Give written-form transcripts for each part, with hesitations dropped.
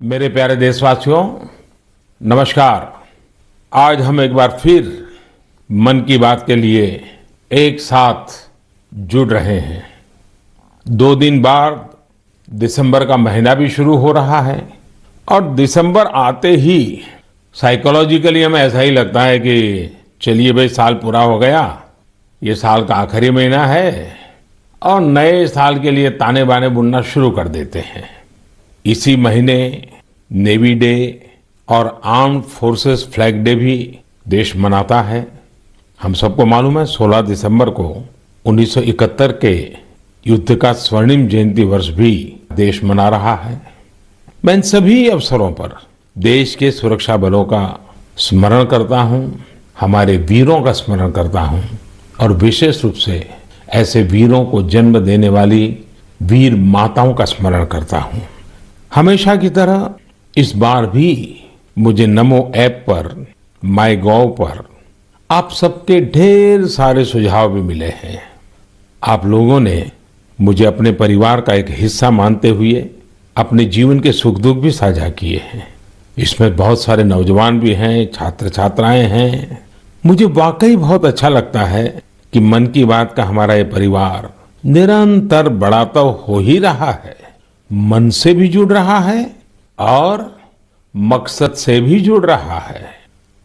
मेरे प्यारे देशवासियों, नमस्कार। आज हम एक बार फिर मन की बात के लिए एक साथ जुड़ रहे हैं। 2 दिन बाद दिसंबर का महीना भी शुरू हो रहा है और दिसंबर आते ही साइकोलॉजिकली हमें ऐसा ही लगता है कि चलिए भाई, साल पूरा हो गया, ये साल का आखिरी महीना है और नए साल के लिए ताने बाने बुनना शुरू कर देते हैं। इसी महीने नेवी डे और आर्म्ड फोर्सेस फ्लैग डे भी देश मनाता है। हम सबको मालूम है 16 दिसंबर को 1971 के युद्ध का स्वर्णिम जयंती वर्ष भी देश मना रहा है। मैं इन सभी अवसरों पर देश के सुरक्षा बलों का स्मरण करता हूं, हमारे वीरों का स्मरण करता हूं और विशेष रूप से ऐसे वीरों को जन्म देने वाली वीर माताओं का स्मरण करता हूं। हमेशा की तरह इस बार भी मुझे नमो ऐप पर, माई गॉव पर आप सबके ढेर सारे सुझाव भी मिले हैं। आप लोगों ने मुझे अपने परिवार का एक हिस्सा मानते हुए अपने जीवन के सुख दुख भी साझा किए हैं। इसमें बहुत सारे नौजवान भी हैं, छात्र छात्राएं हैं। मुझे वाकई बहुत अच्छा लगता है कि मन की बात का हमारा ये परिवार निरंतर बड़ा तो हो ही रहा है, मन से भी जुड़ रहा है और मकसद से भी जुड़ रहा है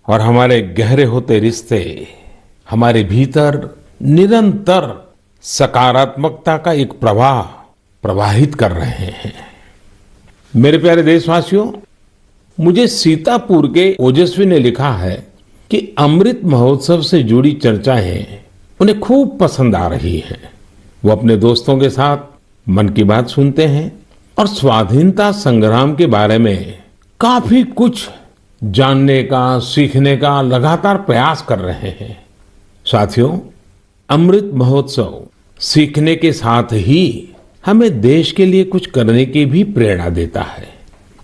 और हमारे गहरे होते रिश्ते हमारे भीतर निरंतर सकारात्मकता का एक प्रवाह प्रवाहित कर रहे हैं। मेरे प्यारे देशवासियों, मुझे सीतापुर के ओजस्वी ने लिखा है कि अमृत महोत्सव से जुड़ी चर्चाएं उन्हें खूब पसंद आ रही हैं। वो अपने दोस्तों के साथ मन की बात सुनते हैं और स्वाधीनता संग्राम के बारे में काफी कुछ जानने का, सीखने का लगातार प्रयास कर रहे हैं। साथियों, अमृत महोत्सव सीखने के साथ ही हमें देश के लिए कुछ करने की भी प्रेरणा देता है।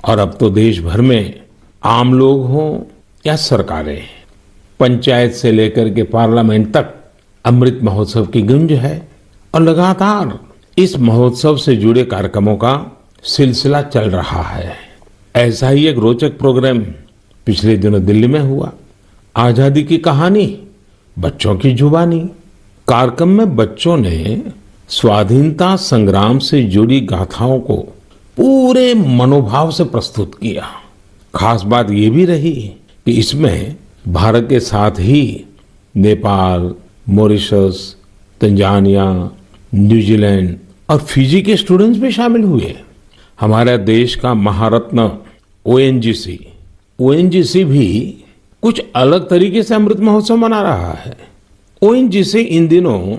और अब तो देश भर में आम लोग हों या सरकारें, पंचायत से लेकर के पार्लियामेंट तक अमृत महोत्सव की गूंज है और लगातार इस महोत्सव से जुड़े कार्यक्रमों का सिलसिला चल रहा है। ऐसा ही एक रोचक प्रोग्राम पिछले दिनों दिल्ली में हुआ। आजादी की कहानी, बच्चों की जुबानी। कार्यक्रम में बच्चों ने स्वाधीनता संग्राम से जुड़ी गाथाओं को पूरे मनोभाव से प्रस्तुत किया। खास बात ये भी रही कि इसमें भारत के साथ ही नेपाल, मॉरिशस, तंजानिया, न्यूजीलैंड और फिजी के स्टूडेंट्स भी शामिल हुए। हमारे देश का महारत्न ओएनजीसी भी कुछ अलग तरीके से अमृत महोत्सव मना रहा है। ओएनजीसी इन दिनों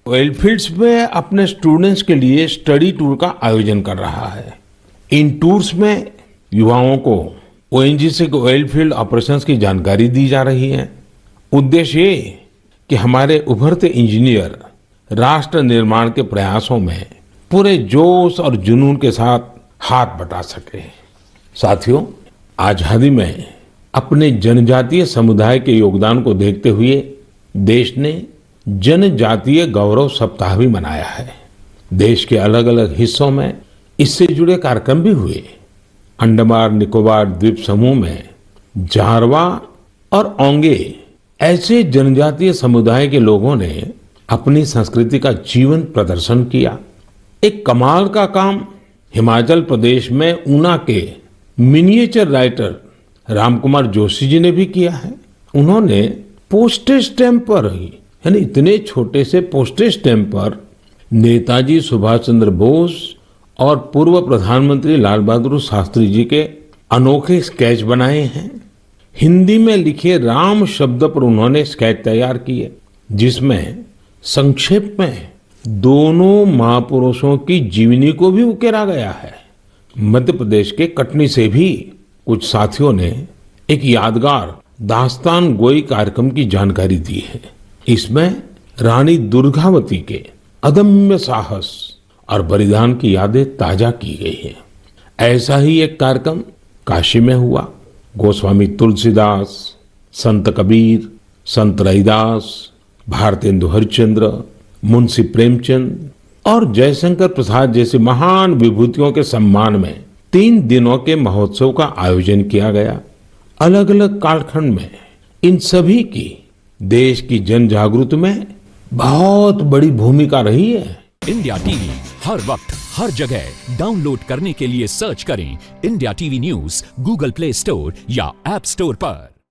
ऑयल फील्ड्स में अपने स्टूडेंट्स के लिए स्टडी टूर का आयोजन कर रहा है। इन टूर्स में युवाओं को ओएनजीसी के ऑयल फील्ड ऑपरेशंस की जानकारी दी जा रही है। उद्देश्य ये कि हमारे उभरते इंजीनियर राष्ट्र निर्माण के प्रयासों में पूरे जोश और जुनून के साथ हाथ बटा सके। साथियों, आजादी में अपने जनजातीय समुदाय के योगदान को देखते हुए देश ने जनजातीय गौरव सप्ताह भी मनाया है। देश के अलग अलग हिस्सों में इससे जुड़े कार्यक्रम भी हुए। अंडमान निकोबार द्वीप समूह में जारवा और ओंगे ऐसे जनजातीय समुदाय के लोगों ने अपनी संस्कृति का जीवंत प्रदर्शन किया। एक कमाल का काम हिमाचल प्रदेश में ऊना के मिनिएचर राइटर रामकुमार जोशी जी ने भी किया है। उन्होंने पोस्टेज स्टैम्प पर ही, यानी इतने छोटे से पोस्टेज स्टैम्प पर नेताजी सुभाष चंद्र बोस और पूर्व प्रधानमंत्री लाल बहादुर शास्त्री जी के अनोखे स्केच बनाए हैं। हिंदी में लिखे राम शब्द पर उन्होंने स्केच तैयार किए, जिसमें संक्षेप में दोनों महापुरुषों की जीवनी को भी उकेरा गया है। मध्य प्रदेश के कटनी से भी कुछ साथियों ने एक यादगार दास्तान गोई कार्यक्रम की जानकारी दी है। इसमें रानी दुर्गावती के अदम्य साहस और बलिदान की यादें ताजा की गई है। ऐसा ही एक कार्यक्रम काशी में हुआ। गोस्वामी तुलसीदास, संत कबीर, संत रैदास, भारतेंदु हरिश्चंद्र, मुंशी प्रेमचंद और जयशंकर प्रसाद जैसे महान विभूतियों के सम्मान में 3 दिनों के महोत्सव का आयोजन किया गया। अलग अलग कालखंड में इन सभी की देश की जन जागृति में बहुत बड़ी भूमिका रही है। इंडिया टीवी हर वक्त हर जगह डाउनलोड करने के लिए सर्च करें India TV news Google play store या ऐप स्टोर पर।